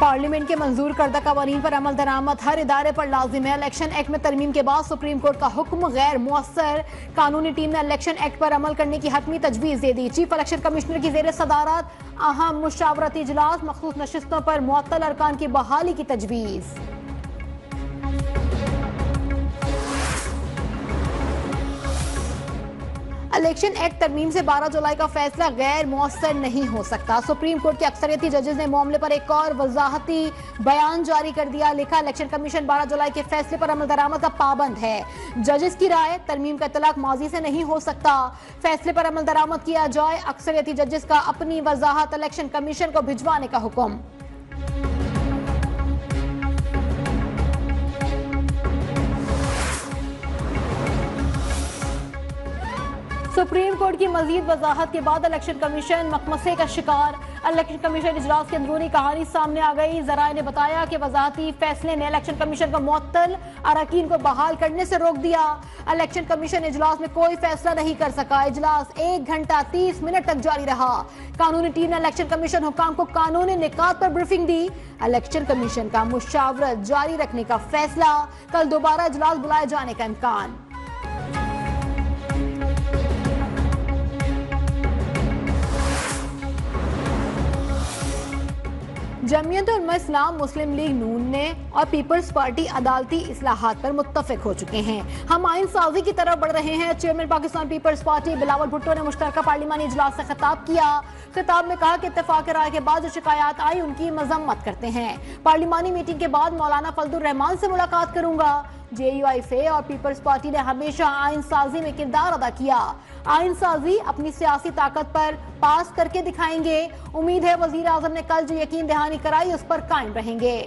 Parliament के मंजूर करदा कवानीन पर अमल दरामद हर इदारे पर लाजिम है। इलेक्शन एक्ट में तरमीम के बाद सुप्रीम कोर्ट का हुक्म गैर मुअस्सर। कानूनी टीम ने इलेक्शन एक्ट पर अमल करने की हतमी तजवीज़ दे दी। चीफ इलेक्शन कमिश्नर की जेर सदारत अहम मुशावरती इजलास, मखसूस नशिस्तों पर मुअत्तल अरकान की बहाली की तजवीज़। इलेक्शन एक्ट तरमीम से 12 जुलाई का फैसला गैर मुअस्सर नहीं हो सकता। सुप्रीम कोर्ट के अक्सरियती जजेस ने मामले पर एक और वजाहती बयान जारी कर दिया। लिखा, इलेक्शन कमीशन 12 जुलाई के फैसले पर अमल दरामद का पाबंद है। जजेस की राय, तरमीम का इतलाक माजी से नहीं हो सकता। फैसले पर अमल दरामद किया जाए। अक्सरियती जजेस का अपनी वजाहत इलेक्शन कमीशन को भिजवाने का हुक्म। सुप्रीम कोर्ट की मजीद वजाहत के बाद इलेक्शन कमीशन मकमसे का शिकार। इलेक्शन कमीशन इजलास की अंदरूनी कहानी सामने आ गई। जराए ने बताया कि वजाहती फैसले ने इलेक्शन कमीशन को मुअत्तल अरकान को बहाल करने से रोक दिया। इलेक्शन कमीशन इजलास में कोई फैसला नहीं कर सका। इजलास 1 घंटा 30 मिनट तक जारी रहा। कानूनी टीम ने इलेक्शन कमीशन हुकाम को कानूनी निकात पर ब्रीफिंग दी। इलेक्शन कमीशन का मुशावरत जारी रखने का फैसला। कल दोबारा इजलास बुलाए जाने का इम्कान। जमीयत उलमा इस्लाम, मुस्लिम लीग नून ने और पीपल्स पार्टी अदालती इस्लाहात पर मुत्तफिक हो चुके हैं। हम आइन साजी की तरफ बढ़ रहे हैं। चेयरमैन पाकिस्तान पीपल्स पार्टी बिलावल भुट्टो ने मुश्तरका पार्लिमानी इजलास से खिताब किया। खिताब में कहा कि इत्तेफाक राय के बाद जो शिकायत आई उनकी मजम्मत करते हैं। पार्लिमानी मीटिंग के बाद मौलाना फजलुर रहमान से मुलाकात करूंगा। JUIFA और पीपल्स पार्टी ने हमेशा आइन साजी में किरदार अदा किया। आइन साजी अपनी सियासी ताकत पर पास करके दिखाएंगे। उम्मीद है वजीर आजम ने कल जो यकीन दहानी कराई उस पर कायम रहेंगे।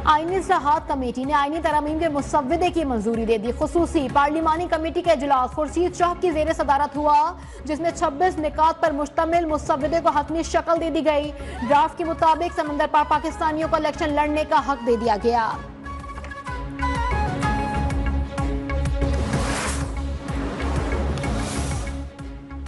आईनी इस्लाहात कमेटी ने आईनी तरमीम के मुसव्वदे की मंजूरी दे दी। खुसूसी पार्लिमानी कमेटी का इजलास खुर्शीद शाह की जेर सदारत हुआ, जिसमें 26 निकात पर मुश्तमिल मुसव्वदे को हतमी शक्ल दे दी गई। ड्राफ्ट के मुताबिक समंदर पार पाकिस्तानियों को इलेक्शन लड़ने का हक दे दिया गया।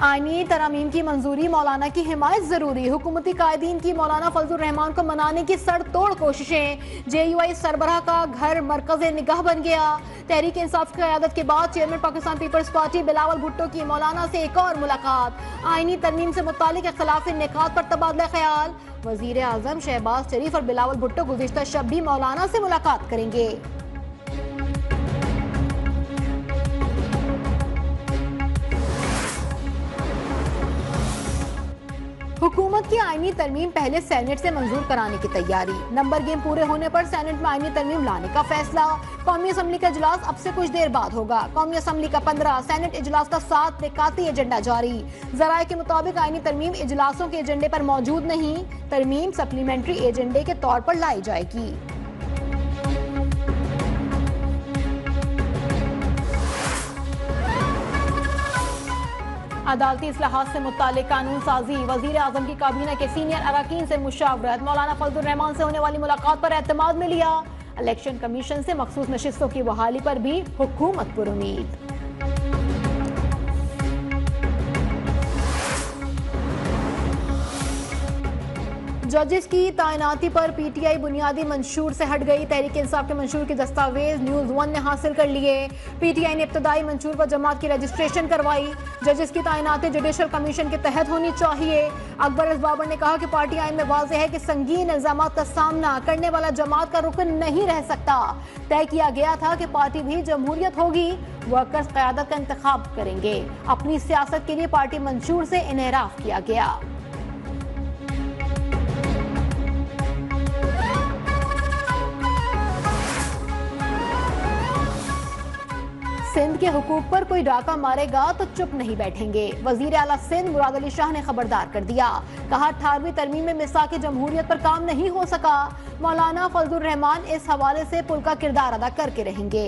आईनी तरामीम की मंजूरी, मौलाना की हिमायत जरूरी। हुकूमती कायदीन की मौलाना फजलुर रहमान को मनाने की सड़ तोड़ कोशिशें। JUI सरबराह का घर मरकज निगाह बन गया। तहरीक इंसाफ की क़यादत के बाद चेयरमैन पाकिस्तान पीपल्स पार्टी बिलावल भुट्टो की मौलाना से एक और मुलाकात। आईनी तरमीम से मुतालिक इख्तिलाफी निकात पर तबादला ख्याल। वजीर आजम शहबाज शरीफ और बिलावल भुट्टो गुज़िश्ता शब भी मौलाना से मुलाकात करेंगे। हुकूमत की आईनी तरमीम पहले सेनेट से मंजूर कराने की तैयारी। नंबर गेम पूरे होने पर सेनेट में आईनी तरमीम लाने का फैसला। कौमी असम्बली का इजलास अब से कुछ देर बाद होगा। कौमी असम्बली का 15, सेनेट इजलास का 7 निकाती एजेंडा जारी। जराये के मुताबिक आईनी तरमीम इजलासों के एजेंडे पर मौजूद नहीं। तरमीम सप्लीमेंट्री एजेंडे के तौर पर लाई जाएगी। अदालती इस्लाहात से मुतालिक कानून साजी, वजीर आजम की काबीना के सीनियर अरकान से मुशावरत। मौलाना फजलुर रहमान से होने वाली मुलाकात पर एतमाद में लिया। इलेक्शन कमीशन से मखसूस नशिस्तों की बहाली पर भी हुकूमत पर उम्मीद। जजेस की तैनाती पर PTI बुनियादी मंशूर से हट गई। तहरीक इंसाफ के मंशूर के दस्तावेज न्यूज़ 1 ने हासिल कर लिए। PTI ने इब्तदाई मंशूर पर जमात की रजिस्ट्रेशन करवाई। जजेस की तैनाती जुडिशल कमीशन के तहत होनी चाहिए। अकबर बाबर ने कहा कि पार्टी आइन में वाज़ेह है कि संगीन इल्जामात का सामना करने वाला जमात का रुकन नहीं रह सकता। तय किया गया था कि पार्टी भी जमहूरियत होगी। वर्कर्स क़यादत का इंतखाब करेंगे। अपनी सियासत के लिए पार्टी मंशूर से इनहराफ किया गया। सिंध के हुकूक पर कोई डाका मारेगा तो चुप नहीं बैठेंगे। वजीर आला सिंध मुराद अली शाह ने खबरदार कर दिया। कहा, 18वीं तरमीम में मिसाक जमहूरियत पर काम नहीं हो सका। मौलाना फजलुर रहमान इस हवाले से पुल का किरदार अदा करके रहेंगे।